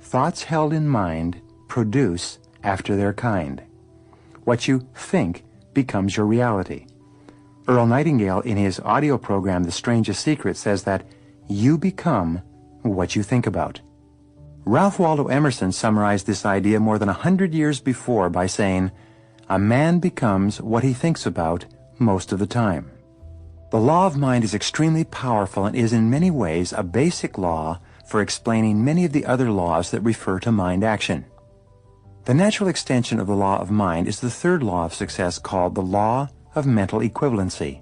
thoughts held in mind produce after their kind. What you think becomes your reality. Earl Nightingale, in his audio program, The Strangest Secret, says that you become what you think about. Ralph Waldo Emerson summarized this idea more than 100 years before by saying, "A man becomes what he thinks about most of the time." The law of mind is extremely powerful and is in many ways a basic law for explaining many of the other laws that refer to mind action. The natural extension of the law of mind is the third law of success, called the law of mental equivalency.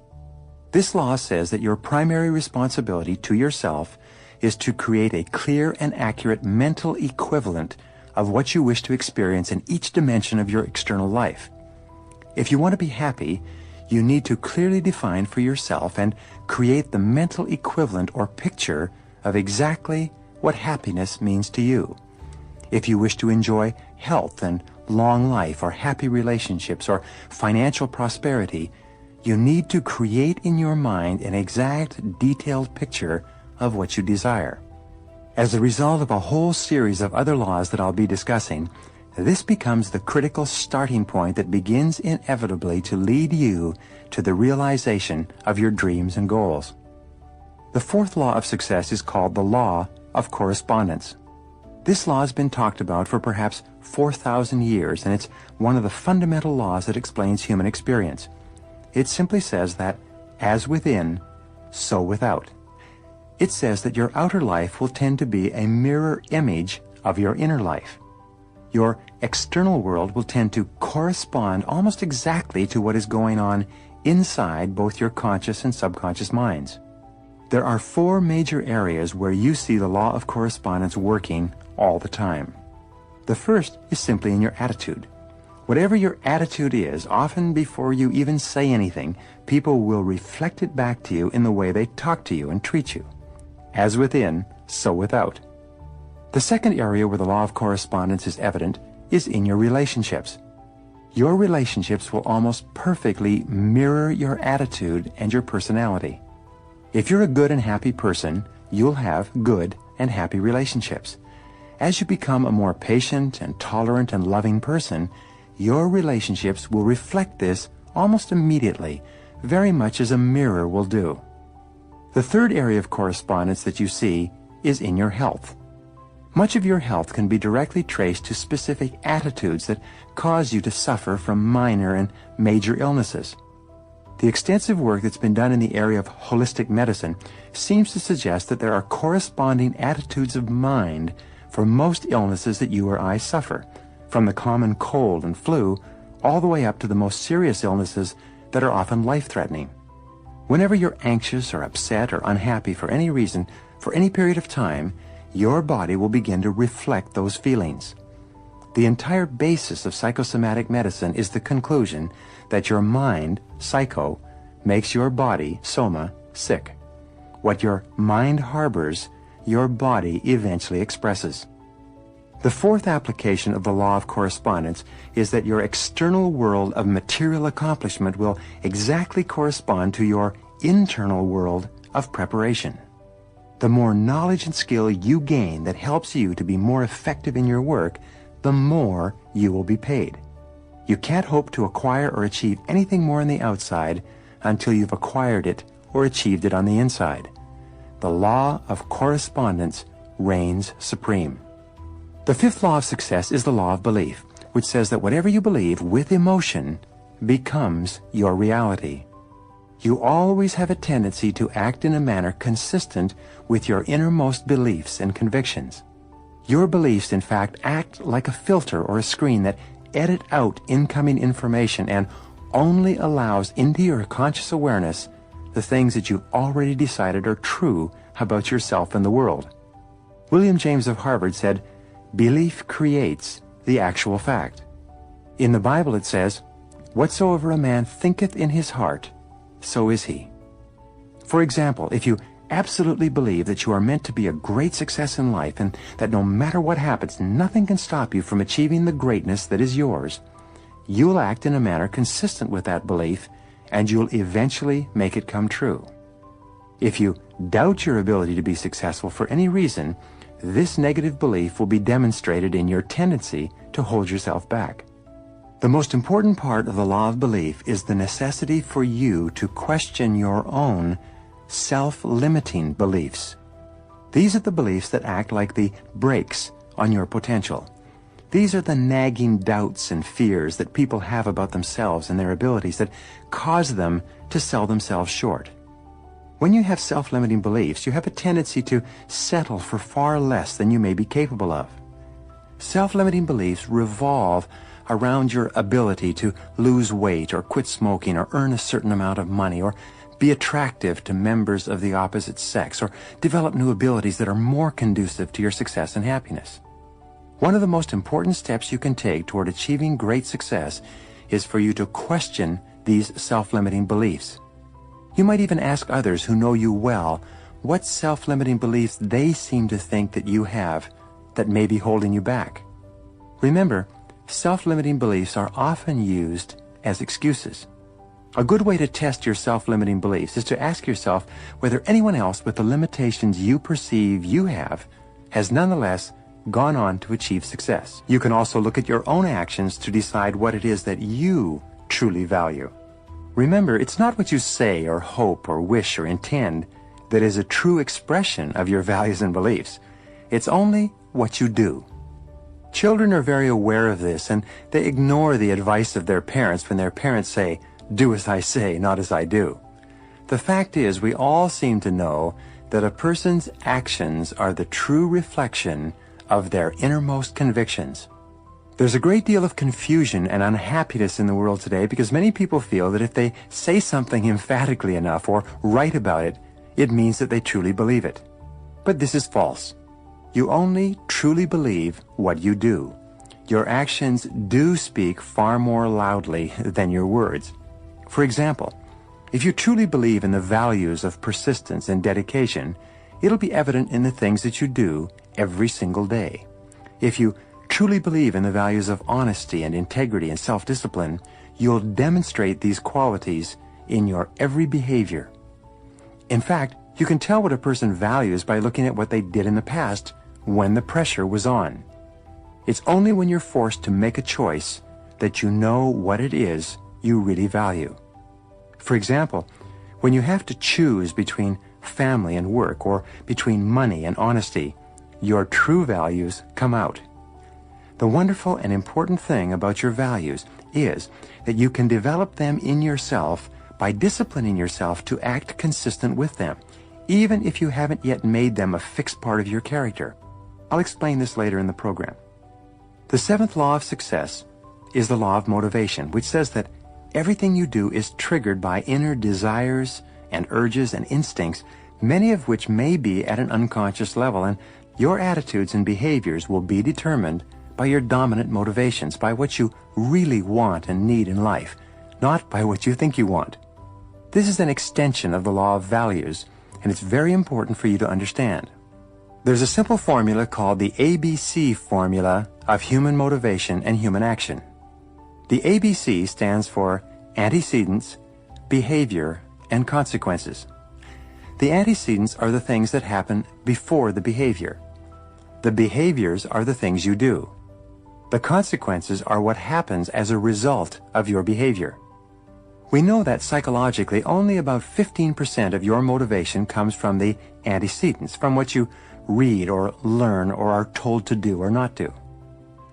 This law says that your primary responsibility to yourself is to create a clear and accurate mental equivalent of what you wish to experience in each dimension of your external life. If you want to be happy, you need to clearly define for yourself and create the mental equivalent or picture of exactly what happiness means to you. If you wish to enjoy health and long life or happy relationships or financial prosperity, you need to create in your mind an exact, detailed picture of what you desire. As a result of a whole series of other laws that I'll be discussing, this becomes the critical starting point that begins inevitably to lead you to the realization of your dreams and goals. The fourth law of success is called the law of correspondence. This law has been talked about for perhaps 4,000 years, and it's one of the fundamental laws that explains human experience. It simply says that, as within, so without. It says that your outer life will tend to be a mirror image of your inner life. Your external world will tend to correspond almost exactly to what is going on inside both your conscious and subconscious minds. There are four major areas where you see the law of correspondence working all the time. The first is simply in your attitude. Whatever your attitude is, often before you even say anything, people will reflect it back to you in the way they talk to you and treat you. As within, so without. The second area where the law of correspondence is evident is in your relationships. Your relationships will almost perfectly mirror your attitude and your personality. If you're a good and happy person, you'll have good and happy relationships. As you become a more patient and tolerant and loving person, your relationships will reflect this almost immediately, very much as a mirror will do. The third area of correspondence that you see is in your health. Much of your health can be directly traced to specific attitudes that cause you to suffer from minor and major illnesses. The extensive work that's been done in the area of holistic medicine seems to suggest that there are corresponding attitudes of mind for most illnesses that you or I suffer, from the common cold and flu all the way up to the most serious illnesses that are often life-threatening. Whenever you're anxious or upset or unhappy for any reason, for any period of time, your body will begin to reflect those feelings. The entire basis of psychosomatic medicine is the conclusion that your mind, psycho, makes your body, soma, sick. What your mind harbors, your body eventually expresses. The fourth application of the law of correspondence is that your external world of material accomplishment will exactly correspond to your internal world of preparation. The more knowledge and skill you gain that helps you to be more effective in your work, the more you will be paid. You can't hope to acquire or achieve anything more on the outside until you've acquired it or achieved it on the inside. The law of correspondence reigns supreme. The fifth law of success is the law of belief, which says that whatever you believe with emotion becomes your reality. You always have a tendency to act in a manner consistent with your innermost beliefs and convictions. Your beliefs, in fact, act like a filter or a screen that edit out incoming information and only allows into your conscious awareness the things that you've already decided are true about yourself and the world. William James of Harvard said, "Belief creates the actual fact." In the Bible it says, "Whatsoever a man thinketh in his heart, so is he." For example, if you absolutely believe that you are meant to be a great success in life and that no matter what happens, nothing can stop you from achieving the greatness that is yours, you'll act in a manner consistent with that belief and you'll eventually make it come true. If you doubt your ability to be successful for any reason, this negative belief will be demonstrated in your tendency to hold yourself back. The most important part of the law of belief is the necessity for you to question your own self-limiting beliefs. These are the beliefs that act like the brakes on your potential. These are the nagging doubts and fears that people have about themselves and their abilities that cause them to sell themselves short. When you have self-limiting beliefs, you have a tendency to settle for far less than you may be capable of. Self-limiting beliefs revolve around your ability to lose weight or quit smoking or earn a certain amount of money or be attractive to members of the opposite sex or develop new abilities that are more conducive to your success and happiness. One of the most important steps you can take toward achieving great success is for you to question these self-limiting beliefs. You might even ask others who know you well what self-limiting beliefs they seem to think that you have that may be holding you back. Remember, self-limiting beliefs are often used as excuses. A good way to test your self-limiting beliefs is to ask yourself whether anyone else with the limitations you perceive you have has nonetheless gone on to achieve success. You can also look at your own actions to decide what it is that you truly value. Remember, it's not what you say or hope or wish or intend that is a true expression of your values and beliefs. It's only what you do. Children are very aware of this, and they ignore the advice of their parents when their parents say, "Do as I say, not as I do." The fact is, we all seem to know that a person's actions are the true reflection of their innermost convictions. There's a great deal of confusion and unhappiness in the world today because many people feel that if they say something emphatically enough or write about it, it means that they truly believe it. But this is false. You only truly believe what you do. Your actions do speak far more loudly than your words. For example, if you truly believe in the values of persistence and dedication, it'll be evident in the things that you do every single day. If you truly believe in the values of honesty and integrity and self-discipline, you'll demonstrate these qualities in your every behavior. In fact, you can tell what a person values by looking at what they did in the past when the pressure was on. It's only when you're forced to make a choice that you know what it is you really value. For example, when you have to choose between family and work or between money and honesty, your true values come out. The wonderful and important thing about your values is that you can develop them in yourself by disciplining yourself to act consistent with them, even if you haven't yet made them a fixed part of your character. I'll explain this later in the program. The seventh law of success is the law of motivation, which says that everything you do is triggered by inner desires and urges and instincts, many of which may be at an unconscious level, and your attitudes and behaviors will be determined by your dominant motivations, by what you really want and need in life, not by what you think you want. This is an extension of the law of values, and it's very important for you to understand. There's a simple formula called the ABC formula of human motivation and human action. The ABC stands for antecedents, behavior, and consequences. The antecedents are the things that happen before the behavior. The behaviors are the things you do. The consequences are what happens as a result of your behavior. We know that psychologically only about 15% of your motivation comes from the antecedents, from what you read or learn or are told to do or not do.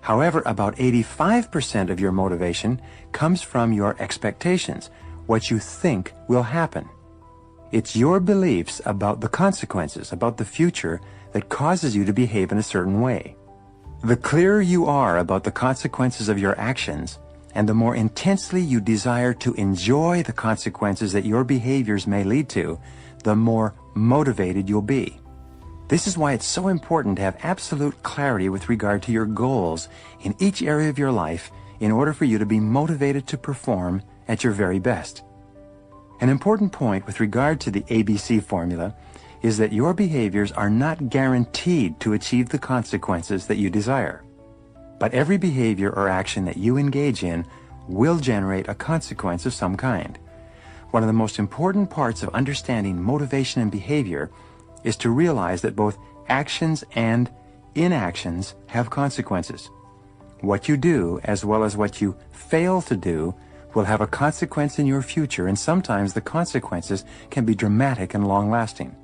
However, about 85% of your motivation comes from your expectations, what you think will happen. It's your beliefs about the consequences, about the future, that causes you to behave in a certain way. The clearer you are about the consequences of your actions, and the more intensely you desire to enjoy the consequences that your behaviors may lead to, the more motivated you'll be. This is why it's so important to have absolute clarity with regard to your goals in each area of your life in order for you to be motivated to perform at your very best. An important point with regard to the ABC formula is that your behaviors are not guaranteed to achieve the consequences that you desire. But every behavior or action that you engage in will generate a consequence of some kind. One of the most important parts of understanding motivation and behavior is to realize that both actions and inactions have consequences. What you do, as well as what you fail to do, will have a consequence in your future, and sometimes the consequences can be dramatic and long-lasting.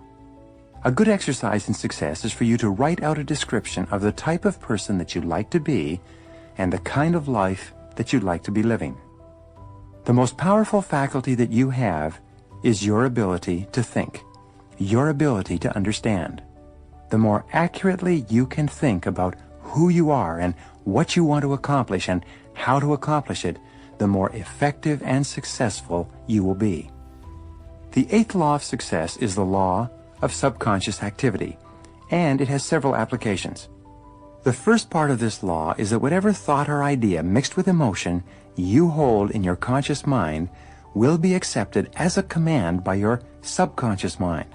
A good exercise in success is for you to write out a description of the type of person that you'd like to be and the kind of life that you'd like to be living. The most powerful faculty that you have is your ability to think, your ability to understand. The more accurately you can think about who you are and what you want to accomplish and how to accomplish it, the more effective and successful you will be. The eighth law of success is the law of subconscious activity, and it has several applications. The first part of this law is that whatever thought or idea mixed with emotion you hold in your conscious mind will be accepted as a command by your subconscious mind.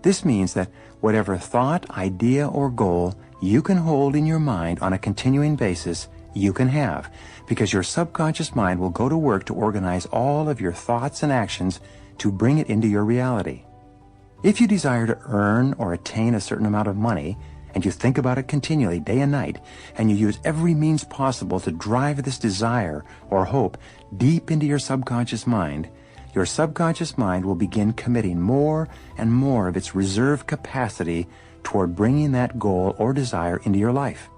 This means that whatever thought, idea, or goal you can hold in your mind on a continuing basis, you can have, because your subconscious mind will go to work to organize all of your thoughts and actions to bring it into your reality. If you desire to earn or attain a certain amount of money, and you think about it continually, day and night, and you use every means possible to drive this desire or hope deep into your subconscious mind will begin committing more and more of its reserve capacity toward bringing that goal or desire into your life.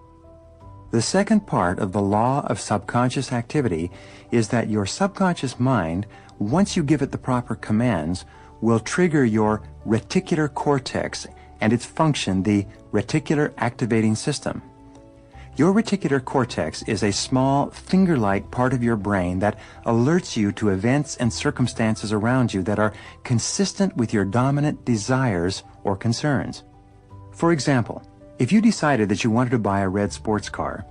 The second part of the law of subconscious activity is that your subconscious mind, once you give it the proper commands, will trigger your reticular cortex and its function, the reticular activating system. Your reticular cortex is a small, finger-like part of your brain that alerts you to events and circumstances around you that are consistent with your dominant desires or concerns. For example, if you decided that you wanted to buy a red sports car,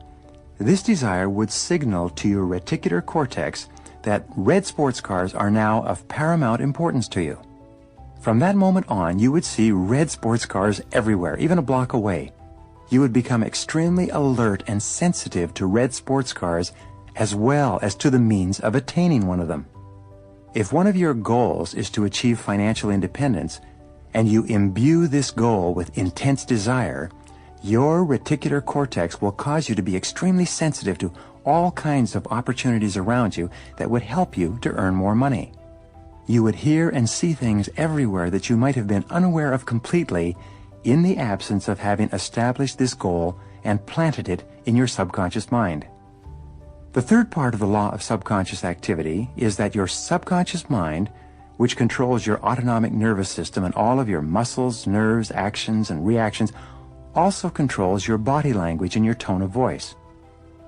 this desire would signal to your reticular cortex that red sports cars are now of paramount importance to you. From that moment on, you would see red sports cars everywhere, even a block away. You would become extremely alert and sensitive to red sports cars as well as to the means of attaining one of them. If one of your goals is to achieve financial independence, and you imbue this goal with intense desire, your reticular cortex will cause you to be extremely sensitive to all kinds of opportunities around you that would help you to earn more money. You would hear and see things everywhere that you might have been unaware of completely in the absence of having established this goal and planted it in your subconscious mind. The third part of the law of subconscious activity is that your subconscious mind, which controls your autonomic nervous system and all of your muscles, nerves, actions, and reactions, also controls your body language and your tone of voice.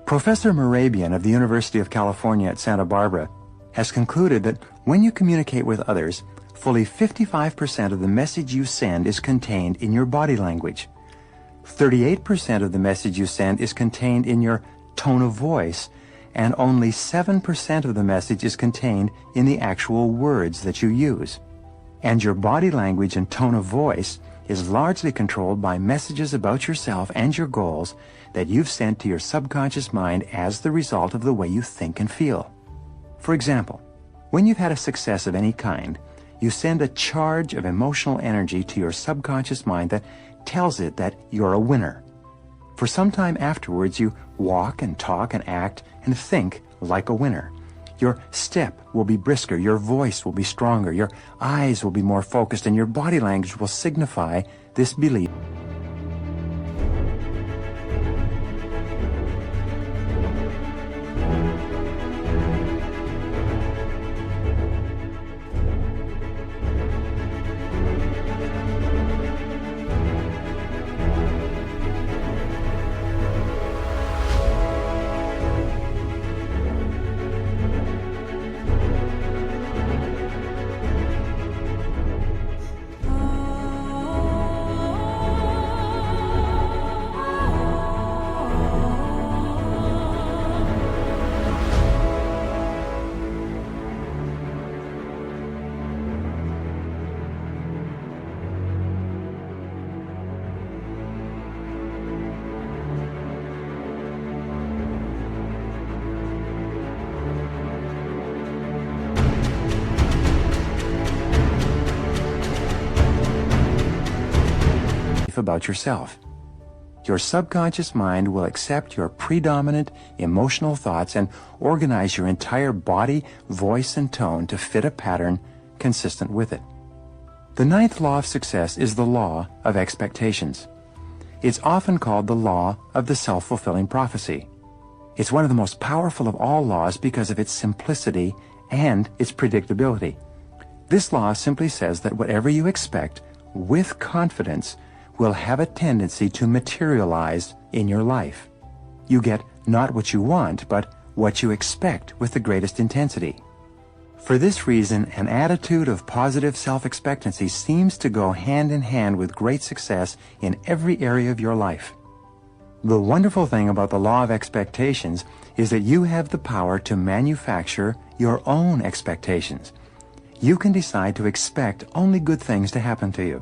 Professor Morabian of the University of California at Santa Barbara has concluded that when you communicate with others, fully 55% of the message you send is contained in your body language. 38% of the message you send is contained in your tone of voice, and only 7% of the message is contained in the actual words that you use. And your body language and tone of voice is largely controlled by messages about yourself and your goals that you've sent to your subconscious mind as the result of the way you think and feel. For example, when you've had a success of any kind, you send a charge of emotional energy to your subconscious mind that tells it that you're a winner. For some time afterwards, you walk and talk and act and think like a winner. Your step will be brisker, your voice will be stronger, your eyes will be more focused, and your body language will signify this belief. About yourself. Your subconscious mind will accept your predominant emotional thoughts and organize your entire body, voice, and tone to fit a pattern consistent with it. The ninth law of success is the law of expectations. It's often called the law of the self-fulfilling prophecy. It's one of the most powerful of all laws because of its simplicity and its predictability. This law simply says that whatever you expect with confidence will have a tendency to materialize in your life. You get not what you want, but what you expect with the greatest intensity. For this reason, an attitude of positive self-expectancy seems to go hand in hand with great success in every area of your life. The wonderful thing about the law of expectations is that you have the power to manufacture your own expectations. You can decide to expect only good things to happen to you.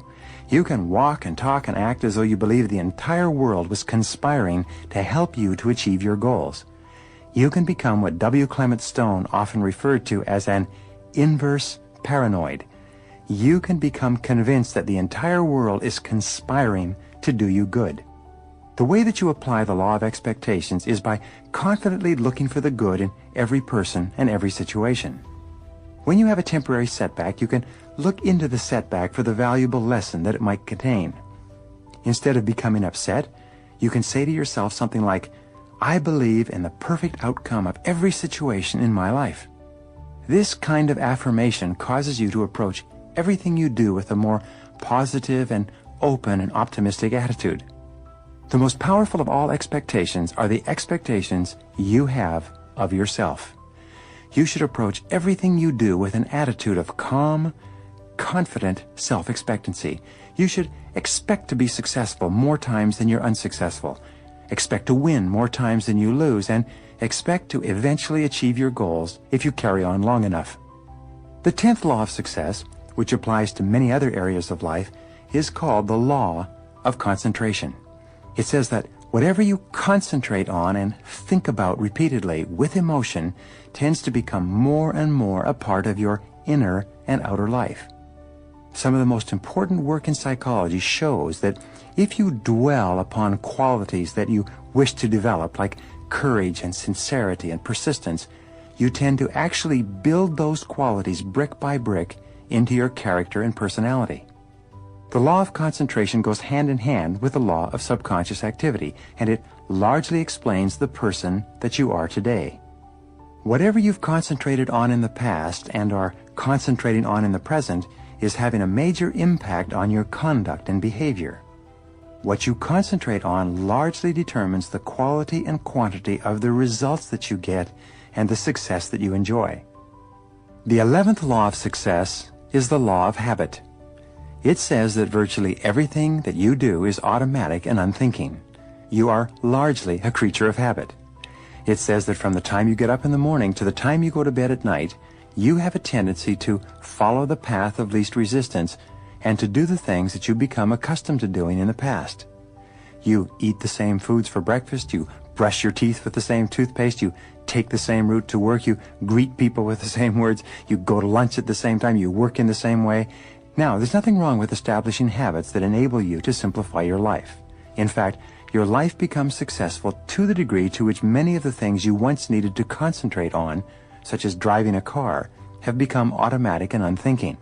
You can walk and talk and act as though you believe the entire world was conspiring to help you to achieve your goals. You can become what W. Clement Stone often referred to as an inverse paranoid. You can become convinced that the entire world is conspiring to do you good. The way that you apply the law of expectations is by confidently looking for the good in every person and every situation. When you have a temporary setback, you can look into the setback for the valuable lesson that it might contain. Instead of becoming upset, you can say to yourself something like, I believe in the perfect outcome of every situation in my life. This kind of affirmation causes you to approach everything you do with a more positive and open and optimistic attitude. The most powerful of all expectations are the expectations you have of yourself. You should approach everything you do with an attitude of calm, confident self-expectancy. You should expect to be successful more times than you're unsuccessful, expect to win more times than you lose, and expect to eventually achieve your goals if you carry on long enough. The 10th law of success, which applies to many other areas of life, is called the law of concentration. It says that whatever you concentrate on and think about repeatedly with emotion tends to become more and more a part of your inner and outer life. Some of the most important work in psychology shows that if you dwell upon qualities that you wish to develop, like courage and sincerity and persistence, you tend to actually build those qualities brick by brick into your character and personality. The law of concentration goes hand in hand with the law of subconscious activity, and it largely explains the person that you are today. Whatever you've concentrated on in the past and are concentrating on in the present is having a major impact on your conduct and behavior. What you concentrate on largely determines the quality and quantity of the results that you get and the success that you enjoy. The 11th law of success is the law of habit. It says that virtually everything that you do is automatic and unthinking. You are largely a creature of habit. It says that from the time you get up in the morning to the time you go to bed at night, you have a tendency to follow the path of least resistance and to do the things that you become accustomed to doing in the past. You eat the same foods for breakfast, you brush your teeth with the same toothpaste, you take the same route to work, you greet people with the same words, you go to lunch at the same time, you work in the same way. Now, there's nothing wrong with establishing habits that enable you to simplify your life. In fact, your life becomes successful to the degree to which many of the things you once needed to concentrate on, such as driving a car, have become automatic and unthinking.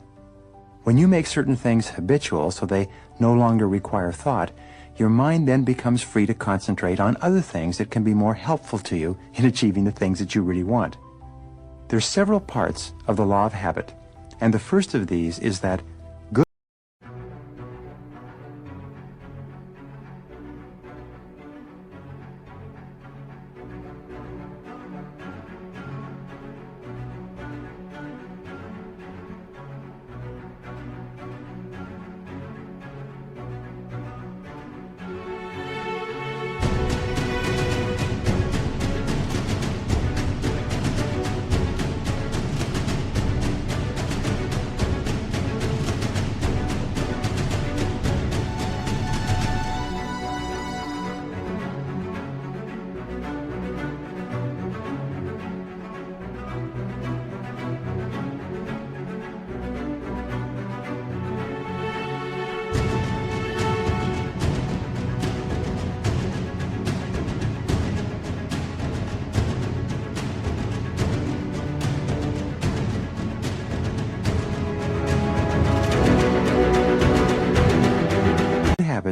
When you make certain things habitual so they no longer require thought, your mind then becomes free to concentrate on other things that can be more helpful to you in achieving the things that you really want. There's several parts of the law of habit, and the first of these is that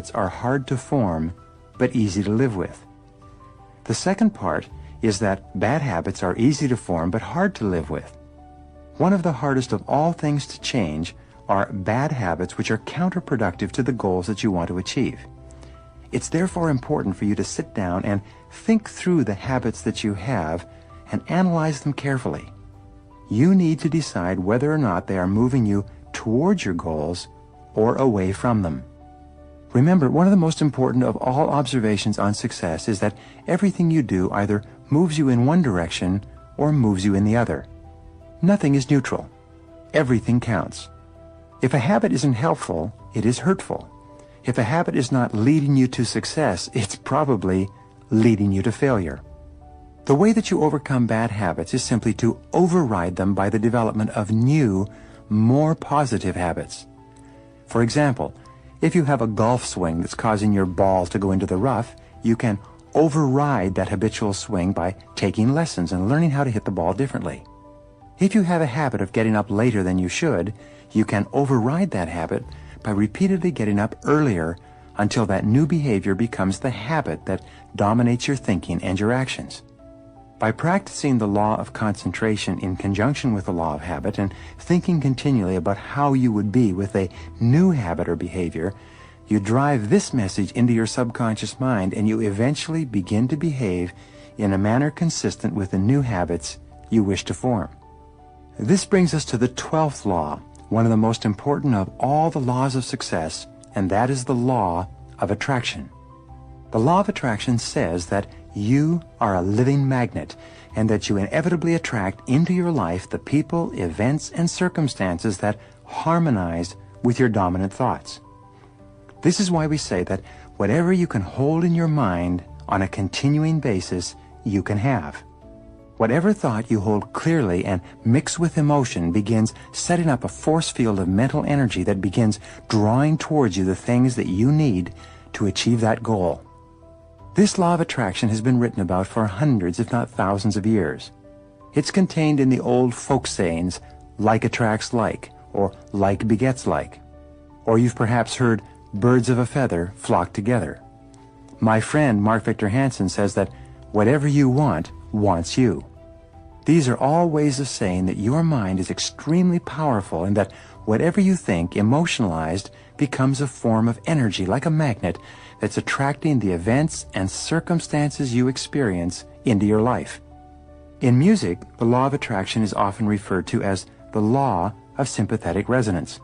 habits are hard to form, but easy to live with. The second part is that bad habits are easy to form, but hard to live with. One of the hardest of all things to change are bad habits which are counterproductive to the goals that you want to achieve. It's therefore important for you to sit down and think through the habits that you have and analyze them carefully. You need to decide whether or not they are moving you towards your goals or away from them. Remember, one of the most important of all observations on success is that everything you do either moves you in one direction or moves you in the other. Nothing is neutral. Everything counts. If a habit isn't helpful, it is hurtful. If a habit is not leading you to success, it's probably leading you to failure. The way that you overcome bad habits is simply to override them by the development of new, more positive habits. For example, if you have a golf swing that's causing your ball to go into the rough, you can override that habitual swing by taking lessons and learning how to hit the ball differently. If you have a habit of getting up later than you should, you can override that habit by repeatedly getting up earlier until that new behavior becomes the habit that dominates your thinking and your actions. By practicing the law of concentration in conjunction with the law of habit and thinking continually about how you would be with a new habit or behavior, you drive this message into your subconscious mind and you eventually begin to behave in a manner consistent with the new habits you wish to form. This brings us to the 12th law, one of the most important of all the laws of success, and that is the law of attraction. The law of attraction says that you are a living magnet and that you inevitably attract into your life the people, events, and circumstances that harmonize with your dominant thoughts. This is why we say that whatever you can hold in your mind on a continuing basis, you can have. Whatever thought you hold clearly and mix with emotion begins setting up a force field of mental energy that begins drawing towards you the things that you need to achieve that goal. This law of attraction has been written about for hundreds, if not thousands of years. It's contained in the old folk sayings, like attracts like, or like begets like. Or you've perhaps heard, birds of a feather flock together. My friend Mark Victor Hansen says that whatever you want, wants you. These are all ways of saying that your mind is extremely powerful and that whatever you think, emotionalized, becomes a form of energy like a magnet that's attracting the events and circumstances you experience into your life. In music, the law of attraction is often referred to as the law of sympathetic resonance.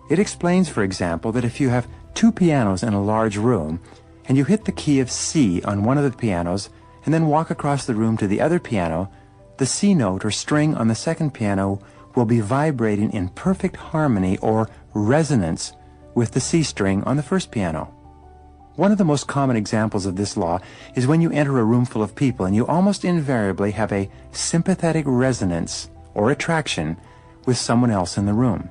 It explains, for example, that if you have two pianos in a large room and you hit the key of C on one of the pianos and then walk across the room to the other piano, the C note or string on the second piano will be vibrating in perfect harmony or resonance with the C string on the first piano. One of the most common examples of this law is when you enter a room full of people and you almost invariably have a sympathetic resonance or attraction with someone else in the room.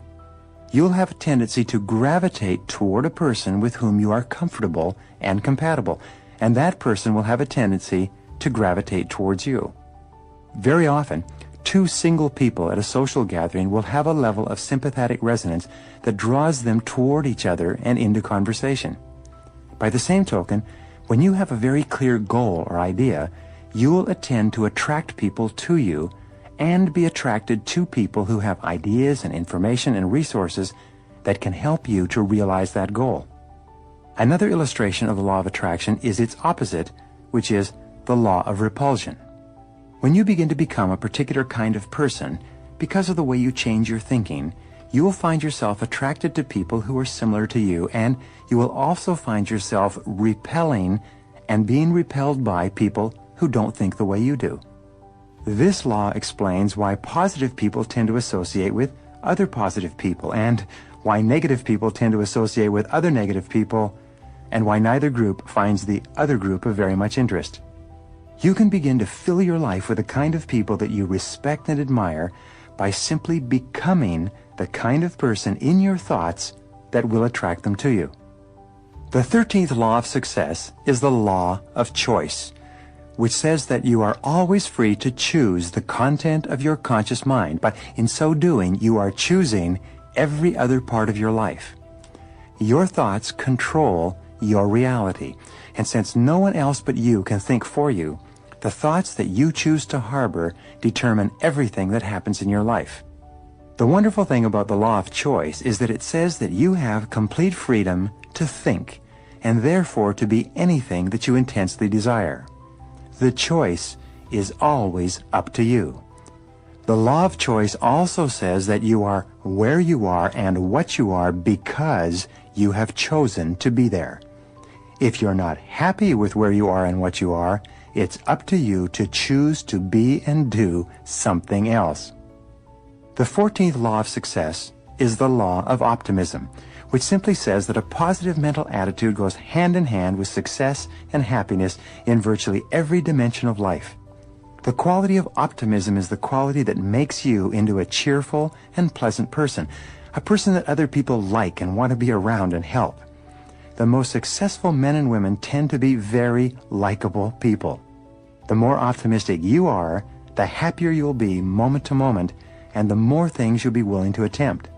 You'll have a tendency to gravitate toward a person with whom you are comfortable and compatible, and that person will have a tendency to gravitate towards you. Very often, two single people at a social gathering will have a level of sympathetic resonance that draws them toward each other and into conversation. By the same token, when you have a very clear goal or idea, you will tend to attract people to you and be attracted to people who have ideas and information and resources that can help you to realize that goal. Another illustration of the law of attraction is its opposite, which is the law of repulsion. When you begin to become a particular kind of person, because of the way you change your thinking, you will find yourself attracted to people who are similar to you, and you will also find yourself repelling and being repelled by people who don't think the way you do. This law explains why positive people tend to associate with other positive people, and why negative people tend to associate with other negative people, and why neither group finds the other group of very much interest. You can begin to fill your life with the kind of people that you respect and admire by simply becoming the kind of person in your thoughts that will attract them to you. The 13th law of success is the law of choice, which says that you are always free to choose the content of your conscious mind, but in so doing, you are choosing every other part of your life. Your thoughts control your reality. And since no one else but you can think for you, the thoughts that you choose to harbor determine everything that happens in your life. The wonderful thing about the law of choice is that it says that you have complete freedom to think, and therefore to be anything that you intensely desire. The choice is always up to you. The law of choice also says that you are where you are and what you are because you have chosen to be there. If you're not happy with where you are and what you are, it's up to you to choose to be and do something else. The 14th law of success is the law of optimism, which simply says that a positive mental attitude goes hand in hand with success and happiness in virtually every dimension of life. The quality of optimism is the quality that makes you into a cheerful and pleasant person, a person that other people like and want to be around and help. The most successful men and women tend to be very likable people. The more optimistic you are, the happier you'll be moment to moment, and the more things you'll be willing to attempt.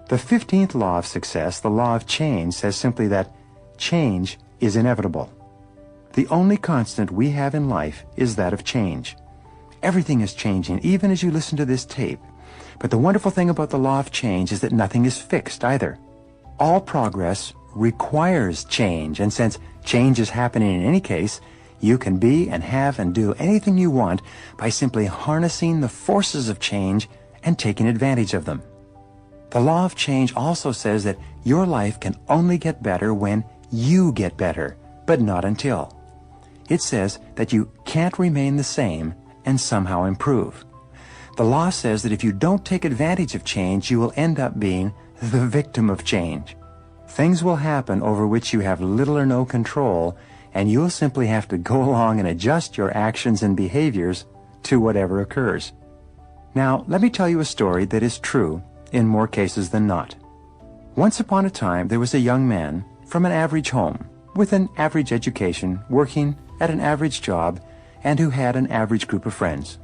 The 15th law of success, the law of change, says simply that change is inevitable. The only constant we have in life is that of change. Everything is changing, even as you listen to this tape. But the wonderful thing about the law of change is that nothing is fixed either. All progress requires change, and since change is happening in any case, you can be and have and do anything you want by simply harnessing the forces of change and taking advantage of them. The law of change also says that your life can only get better when you get better, but not until. It says that you can't remain the same and somehow improve. The law says that if you don't take advantage of change, you will end up being the victim of change. Things will happen over which you have little or no control, and you'll simply have to go along and adjust your actions and behaviors to whatever occurs. Now, let me tell you a story that is true in more cases than not. Once upon a time, there was a young man from an average home, with an average education, working at an average job, and who had an average group of friends.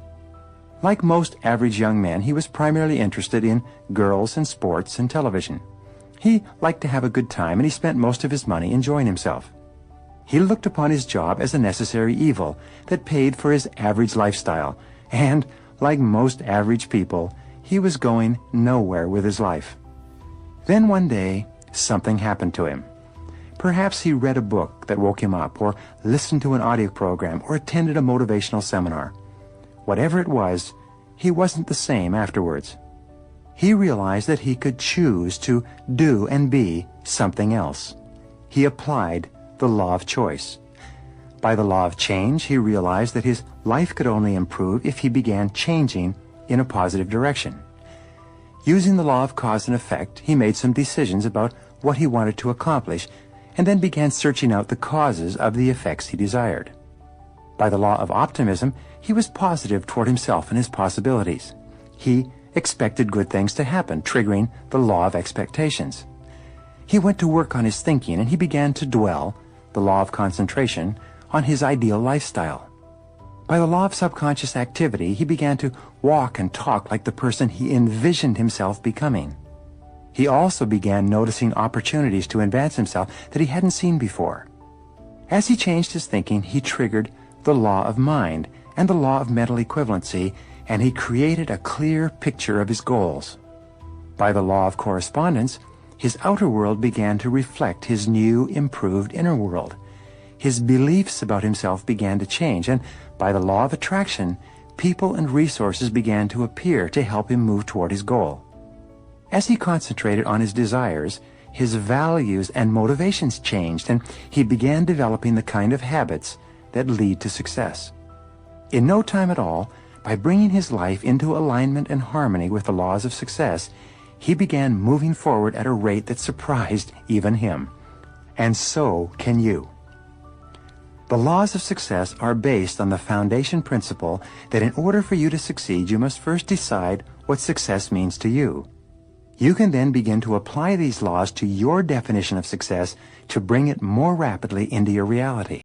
Like most average young men, he was primarily interested in girls and sports and television. He liked to have a good time, and he spent most of his money enjoying himself. He looked upon his job as a necessary evil that paid for his average lifestyle, and, like most average people, he was going nowhere with his life. Then one day, something happened to him. Perhaps he read a book that woke him up, or listened to an audio program, or attended a motivational seminar. Whatever it was, he wasn't the same afterwards. He realized that he could choose to do and be something else. He applied the law of choice. By the law of change, he realized that his life could only improve if he began changing in a positive direction. Using the law of cause and effect, he made some decisions about what he wanted to accomplish, and then began searching out the causes of the effects he desired. By the law of optimism, he was positive toward himself and his possibilities. He expected good things to happen, triggering the law of expectations. He went to work on his thinking, and he began to dwell, the law of concentration, on his ideal lifestyle. By the law of subconscious activity, he began to walk and talk like the person he envisioned himself becoming. He also began noticing opportunities to advance himself that he hadn't seen before. As he changed his thinking, he triggered the law of mind and the law of mental equivalency, and he created a clear picture of his goals. By the law of correspondence, his outer world began to reflect his new, improved inner world. His beliefs about himself began to change, and by the law of attraction, people and resources began to appear to help him move toward his goal. As he concentrated on his desires, his values and motivations changed, and he began developing the kind of habits that lead to success. In no time at all, by bringing his life into alignment and harmony with the laws of success, he began moving forward at a rate that surprised even him. And so can you. The laws of success are based on the foundation principle that in order for you to succeed, you must first decide what success means to you. You can then begin to apply these laws to your definition of success to bring it more rapidly into your reality.